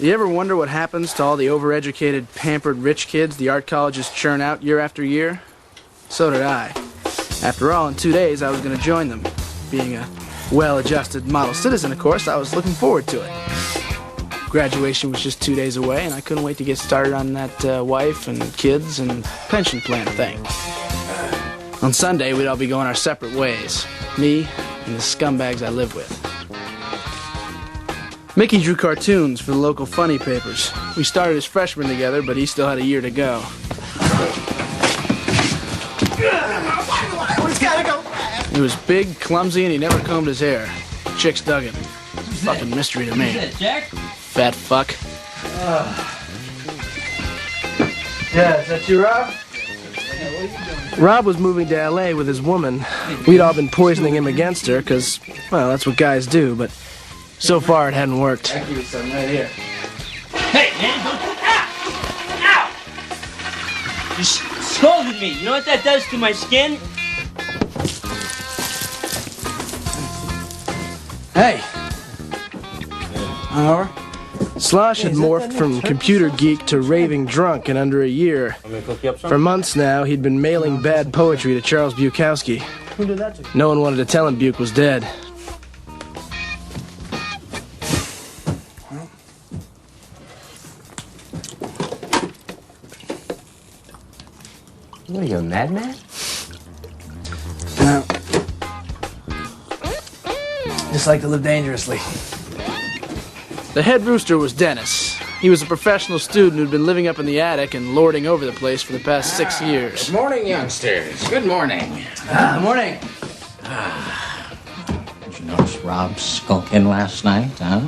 You ever wonder what happens to all the overeducated, pampered rich kids the art colleges churn out year after year? So did I. After all, in 2 days, I was going to join them. Being a well-adjusted model citizen, of course, I was looking forward to it. Graduation was just 2 days away, and I couldn't wait to get started on that wife and kids and pension plan thing. On Sunday, we'd all be going our separate ways. Me and the scumbags I live with. Mickey drew cartoons for the local funny papers. We started as freshmen together, but he still had a year to go. He was big, clumsy, and he never combed his hair. Chicks dug him. Fucking mystery to me. Jack? Fat fuck. Yeah, is that you, Rob? Rob was moving to L.A. with his woman. We'd all been poisoning him against her, because, well, that's what guys do, but so far it hadn't worked. I'll give you some right here. Hey, man, don't... Ow! Ow! You scolded me. You know what that does to my skin? Hey! Hungover? Slosh had morphed from computer geek to raving drunk in under a year. For months now, he'd been mailing bad poetry to Charles Bukowski. No one wanted to tell him Buke was dead. What are you, a madman? No. Just like to live dangerously. The head rooster was Dennis. He was a professional student who'd been living up in the attic and lording over the place for the past 6 years. Good morning, youngsters. Good morning. Morning. Did you notice Rob skulking last night, huh?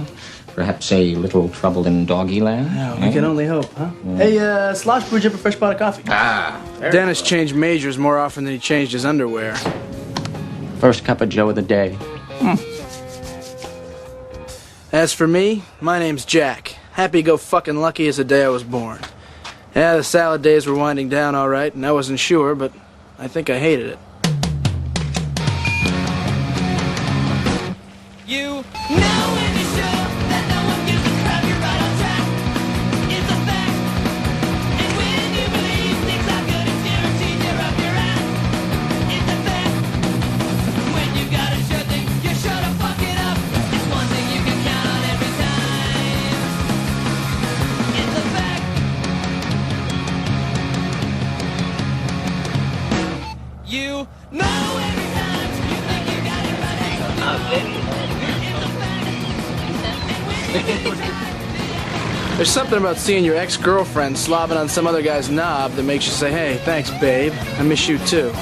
Perhaps a little trouble in doggy land? No, we can only hope, huh? Hey, Slosh, brewed you up a fresh pot of coffee. Dennis changed majors more often than he changed his underwear. First cup of Joe of the day. As for me, my name's Jack. Happy-go-fucking-lucky as the day I was born. Yeah, the salad days were winding down all right, and I wasn't sure, but I think I hated it. You know when you show that no one gives a crap, you're right on track. It's a fact. And when you believe things are good, it's guaranteed you're up your ass. It's a fact. When you gotta show things, you're sure to fuck it up. It's one thing you can count on every time. It's a fact. You know every time you think you got it right. There's something about seeing your ex-girlfriend slobbing on some other guy's knob that makes you say, hey, thanks, babe. I miss you, too.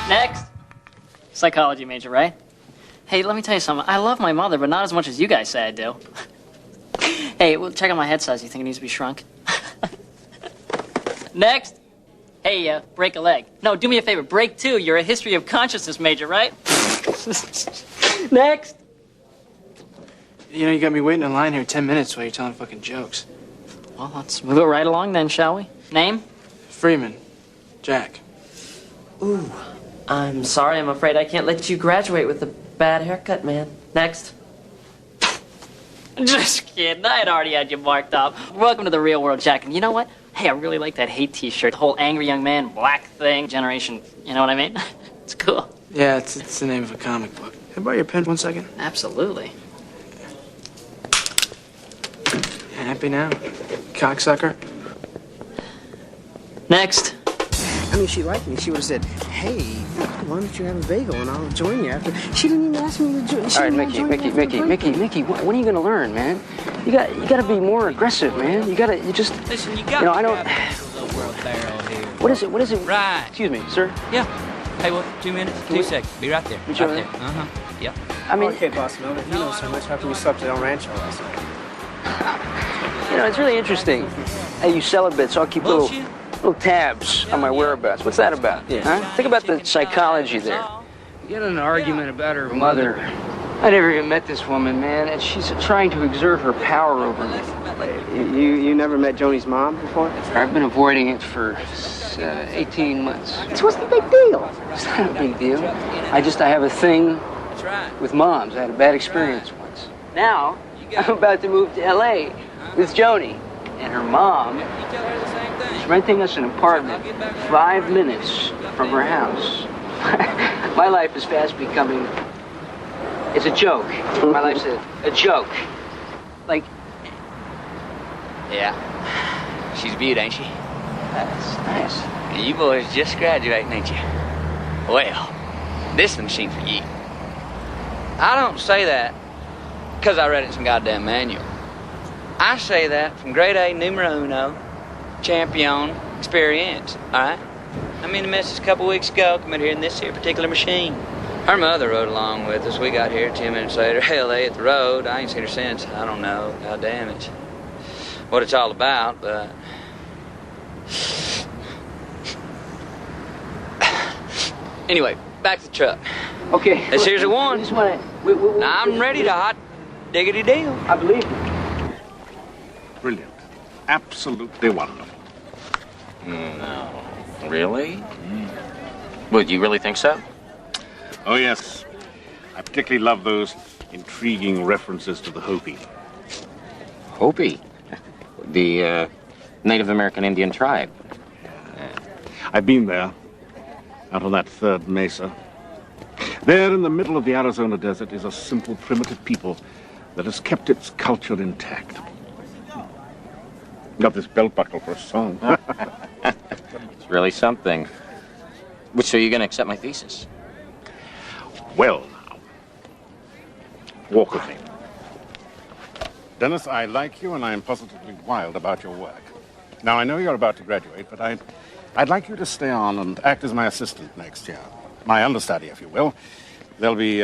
Next. Psychology major, right? Hey, let me tell you something. I love my mother, but not as much as you guys say I do. Hey, well, check out my head size. You think it needs to be shrunk? Next. Hey, break a leg. No, do me a favor. Break two. You're a history of consciousness major, right? Next. You know, you got me waiting in line here 10 minutes while you're telling fucking jokes. Well, let's move it right along then, shall we? Name? Freeman. Jack. Ooh, I'm sorry. I'm afraid I can't let you graduate with a bad haircut, man. Next. Just kidding. I had already had you marked up. Welcome to the real world, Jack. And you know what? Hey, I really like that hate t-shirt. The whole angry young man, black thing, generation. You know what I mean? It's cool. Yeah, it's the name of a comic book. Can I borrow your pen 1 second? Absolutely. Happy now? Cocksucker? Next. I mean, she liked me. She would have said, hey, why don't you have a bagel and I'll join you after. She didn't even ask me to join. All right, Mickey, when are you gonna learn, man? You gotta be more aggressive, man. Listen, you got you know, I don't. little world barrel here. What is it? Right. Excuse me, sir. Yeah. Hey, well, 2 minutes, 2 seconds. Be right there. You Right sure? there. Uh-huh. Yep. I mean, Okay, Boss Miller, you know so much. How come you slept at El Rancho last night? you know, it's really interesting. Hey, you celibates, I'll keep little tabs on my whereabouts. What's that about? Yeah. Huh? Think about the psychology there. You get in an argument about her Mother. I never even met this woman, man, and she's trying to exert her power over me. You never met Joni's mom before? I've been avoiding it for 18 months. So what's the big deal? It's not a big deal. I have a thing with moms. I had a bad experience once. Now, I'm about to move to L.A. with Joni. And her mom is renting us an apartment 5 minutes from her house. My life is fast becoming... It's a joke. My life's a joke. Like... Yeah. She's beaut, ain't she? That's nice. And you boys just graduating, ain't you? Well, this one's machine for you. I don't say that because I read it in some goddamn manual. I say that from grade A numero uno, champion experience, all right? I mean, the missus a couple weeks ago come in here in this here particular machine. Her mother rode along with us. We got here 10 minutes later. Hell, they hit the road. I ain't seen her since. I don't know. God damn it. What it's all about, but... Anyway, back to the truck. Okay. This here's a one. I just want to... Now I'm ready to hot diggity deal. I believe you. Brilliant. Absolutely wonderful. No. Really? Well, do you really think so? Oh, yes. I particularly love those intriguing references to the Hopi. Hopi? The Native American Indian tribe. I've been there, out on that third mesa. There in the middle of the Arizona desert is a simple, primitive people that has kept its culture intact. Got this belt buckle for a song. It's really something. So you're going to accept my thesis? Well, now. Walk with me. Dennis, I like you, and I am positively wild about your work. Now, I know you're about to graduate, but I'd like you to stay on and act as my assistant next year. My understudy, if you will. There'll be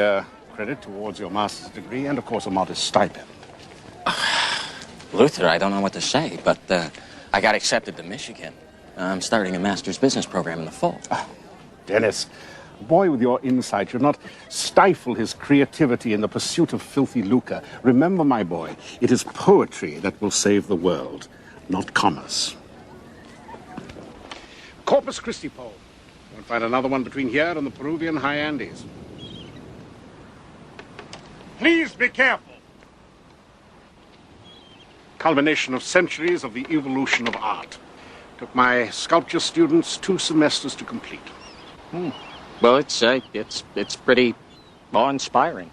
credit towards your master's degree and, of course, a modest stipend. Luther, I don't know what to say, but I got accepted to Michigan. I'm starting a master's business program in the fall. Oh, Dennis, a boy with your insight should not stifle his creativity in the pursuit of filthy lucre. Remember, my boy, it is poetry that will save the world, not commerce. Corpus Christi pole. You'll find another one between here and the Peruvian high Andes. Please be careful. Culmination of centuries of the evolution of art. Took my sculpture students 2 semesters to complete. Well, it's pretty awe-inspiring.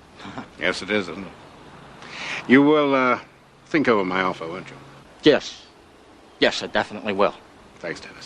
Yes, it is, isn't it? You will think over my offer, won't you? Yes. Yes, I definitely will. Thanks, Dennis.